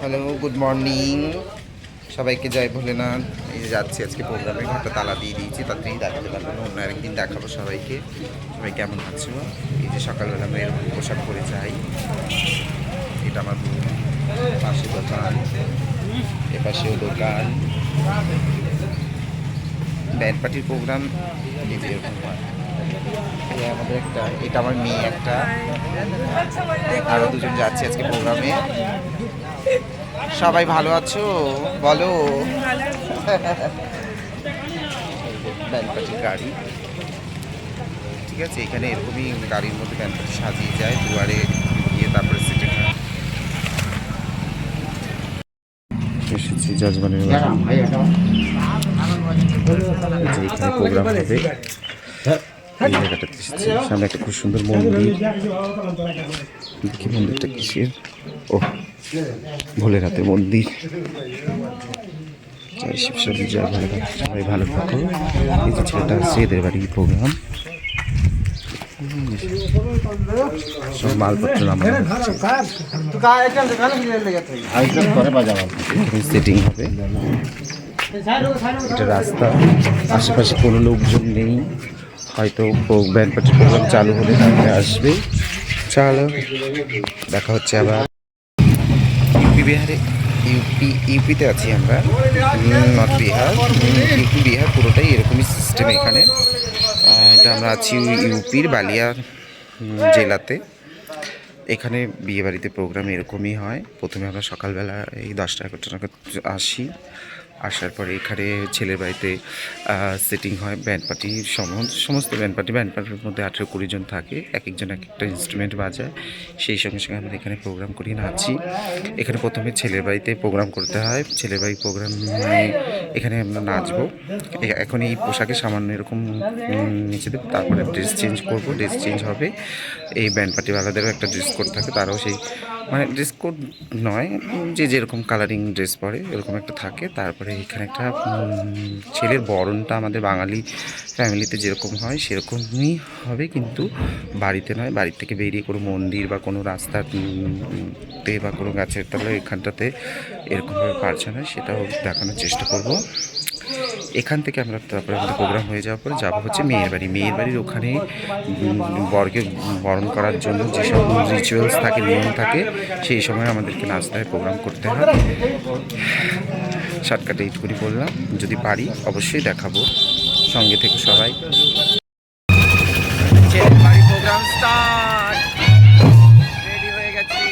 Hello, good morning সবাইকে। জয় ভোলেনাথ। এই যে যাচ্ছি আজকে প্রোগ্রামে, ঘরটা তালা দিয়ে দিয়েছি, তাড়াতাড়ি দেখাতে পারবো না, অন্য আরেকদিন দেখাবো সবাইকে। সবাই কেমন আছো? এই যে সকালবেলা আমরা এরকম পোশাক পরে যাই। এটা আমার বোন, পাশে দোকান, এপাশেও দোকান। ব্যান্ড পার্টির প্রোগ্রাম এই যে এরকম হয়। এই আমাদের একটা, এটা আমার মেয়ে একটা, আরও দুজন যাচ্ছে আজকে প্রোগ্রামে। সবাই ভালো আছো বলো? ব্যান্ড পার্টির গাড়ি, ঠিক আছে, এখানে এরকমই গাড়ির মধ্যে ব্যান্ড পার্টি সাজিয়ে যায়, দুয়ারে গিয়ে তারপরে সিটিং হয়। এসেছি জাজমানের যে এখানে প্রোগ্রাম হবে, এই জায়গাটাতে এসেছি। সামনে একটা খুব সুন্দর মন্দির, দেখি মন্দিরটা কিসের। ও, ভোলেনাথের মন্দির। জয় শিব শম্ভু, জয় ভোলেনাথ। সবাই ভালো থাকো। এই যে ছেলেটা আছে, এদের বাড়ি প্রোগ্রাম, সব মালপত্র সেটিং হবে। এটা রাস্তা, আশেপাশে কোনো লোকজন নেই, হয়তো ব্যান্ড পার্টির প্রোগ্রাম চালু হলে তাহলে আসবে। চলো, দেখা হচ্ছে আবার। ইউপি বিহারে, ইউপিতে আছি আমরা, নট বিহার। ইউপি বিহার পুরোটাই এরকমই সিস্টেম এখানে। এটা আমরা আছি ইউপির বালিয়া জেলাতে। এখানে বিয়েবাড়িতে প্রোগ্রাম এরকমই হয়। প্রথমে আমরা সকালবেলা এই 10টা-11টা নাগাদ আসি। আসার পরে এখানে ছেলের বাড়িতে সেটিং হয়, ব্যান্ড পার্টি, সমস্ত ব্যান্ড পার্টির মধ্যে 18-20 জন থাকে, এক একজন এক একটা ইনস্ট্রুমেন্ট বাজায়। সেই সঙ্গে সঙ্গে আমরা এখানে প্রোগ্রাম করি, নাচি। এখানে প্রথমে ছেলের বাড়িতে প্রোগ্রাম করতে হয়। ছেলের বাড়ি প্রোগ্রাম এখানে আমরা নাচবো। এখন এই পোশাকে সামান্য এরকম নিচে দেবো, তারপরে ড্রেস চেঞ্জ করবো, ড্রেস চেঞ্জ হবে। এই ব্যান্ড পার্টিওয়ালাদেরও একটা ড্রেস কোড থাকে, তারাও সেই মানে ড্রেস কোড নয়, যে যেরকম কালারিং ড্রেস পরে এরকম একটা থাকে। তারপরে এখানে একটা ছেলের বরণটা আমাদের বাঙালি ফ্যামিলিতে যেরকম হয় সেরকমই হবে, কিন্তু বাড়িতে নয়। বাড়ির থেকে বেরিয়ে কোনো মন্দির বা কোনো রাস্তাতে বা কোনো গাছের তলায় এখানটাতে এরকমভাবে পারছে না, সেটাও দেখানোর চেষ্টা করব। এখান থেকে আমরা তারপরে আমাদের প্রোগ্রাম হয়ে যাওয়ার পরে যাবো হচ্ছে মেয়ের বাড়ি। মেয়ের বাড়ির ওখানে বরকে বরণ করার জন্য যেসব রিচুয়ালস থাকে, নিয়ম থাকে, সেই সময় আমাদেরকে নাচতে হয়, প্রোগ্রাম করতে হয়। শর্টকাটে এইটুকুনি বললাম, যদি পারি অবশ্যই দেখাবো। সঙ্গে থেকে সবাই। ছেলের বাড়ি প্রোগ্রাম স্টার্ট, রেডি হয়ে গেছি।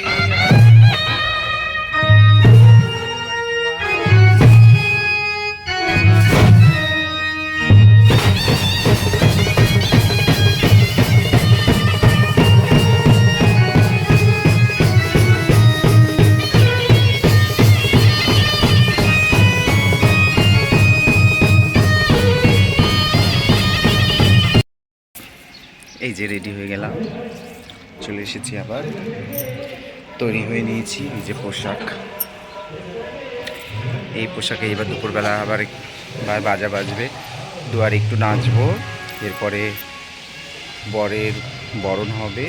এই যে রেডি হয়ে গেলাম, চলে এসেছি, আবার তৈরি হয়ে নিয়েছি। এই যে পোশাক, এই পোশাকে এবার দুপুরবেলা আবার বাজা বাজবে, দুয়ারে একটু নাচবো, এরপরে বরের বরণ হবে,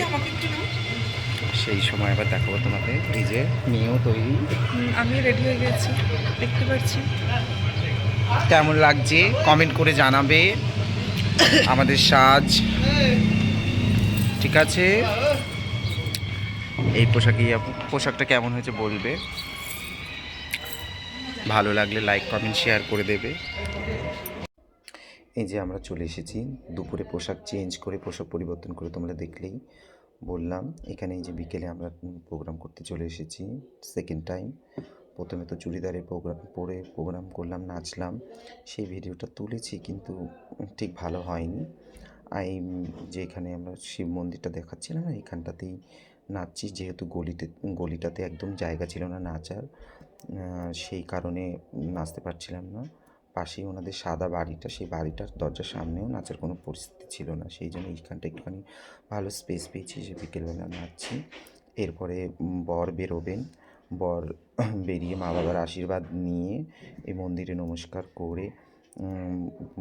সেই সময় আবার দেখাবো তোমাদের। এই যে মেয়েও তৈরি, আমি রেডি হয়ে গেছি, দেখতে পাচ্ছি। কেমন লাগছে কমেন্ট করে জানাবে। আমাদের সাজ ঠিক আছে। এই পোশাকটা কেমন হয়েছে বলবে, ভালো লাগলে লাইক কমেন্ট শেয়ার করে দেবে। এই যে আমরা চলে এসেছি, দুপুরে পোশাক চেঞ্জ করে, পোশাক পরিবর্তন করে, তোমরা দেখলেই বললাম। এখানে এই যে বিকেলে আমরা প্রোগ্রাম করতে চলে এসেছি সেকেন্ড টাইম। প্রথমে তো চুড়িদারের প্রোগ্রাম করলাম, নাচলাম, সেই ভিডিওটা তুলেছি, কিন্তু ঠিক ভালো হয়নি। এই যে এখানে আমরা শিব মন্দিরটা দেখাচ্ছিলাম না, এখানটাতেই নাচছি, যেহেতু গলিটাতে একদম জায়গা ছিল না নাচার, সেই কারণে নাচতে পারছিলাম না। পাশেই ওনাদের সাদা বাড়িটা, সেই বাড়িটার দরজার সামনেও নাচার কোনো পরিস্থিতি ছিল না, সেই জন্য এইখানটা একটুখানি ভালো স্পেস পেয়েছি, যে বিকেলবেলা নাচছি। এরপরে বর বেরোবেন, বর বেরিয়ে মা বাবার আশীর্বাদ নিয়ে এই মন্দিরে নমস্কার করে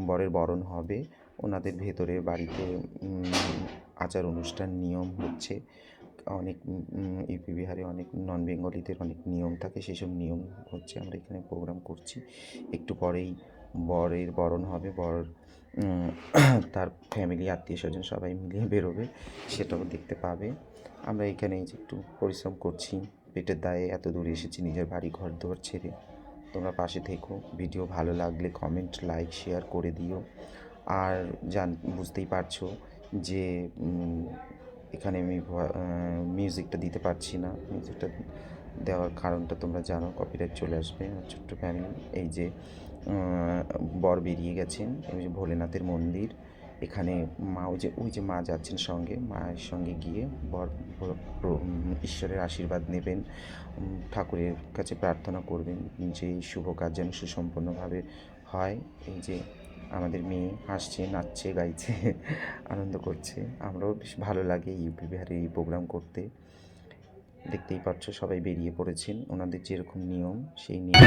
বরের বরণ হবে। ওনাদের ভেতরে বাড়িতে আচার অনুষ্ঠান নিয়ম হচ্ছে, অনেক ইউপি বিহারে অনেক নন বেঙ্গলিদের অনেক নিয়ম থাকে, সেসব নিয়ম হচ্ছে আমরা এখানে প্রোগ্রাম করছি। একটু পরেই বরের বরণ হবে, বর তার ফ্যামিলি আত্মীয় স্বজন সবাই মিলিয়ে বেরোবে, সেটাও দেখতে পাবে। আমরা এখানে এই যে একটু পরিশ্রম করছি, পেটের দায়ে এত দূরে এসেছি নিজের বাড়ি ঘর দুয়ার ছেড়ে। তোমরা পাশে থেকো, ভিডিও ভালো লাগলে কমেন্ট লাইক শেয়ার করে দিও। আর বুঝতেই পারছো যে এখানে আমি মিউজিকটা দিতে পারছি না। মিউজিকটা দেওয়ার কারণটা তোমরা জানো, কপিরাইট চলে আসবে। আমার ছোট্ট ফ্যামিলি, এই যে বর বেরিয়ে গেছেন, এই যে ভোলেনাথের মন্দির, এখানে মা ওই যে মা যাচ্ছেন সঙ্গে, মায়ের সঙ্গে গিয়ে বর ঈশ্বরের আশীর্বাদ নেবেন, ঠাকুরের কাছে প্রার্থনা করবেন যে এই শুভ কাজ যেন সুসম্পন্নভাবে হয়। এই যে আমাদের মেয়ে হাসছে, নাচছে, গাইছে, আনন্দ করছে। আমরাও বেশ ভালো লাগে ইউপি বিহারে এই প্রোগ্রাম করতে। দেখতেই পাচ্ছ সবাই বেরিয়ে পড়েছেন, ওনাদের যেরকম নিয়ম সেই নিয়ম।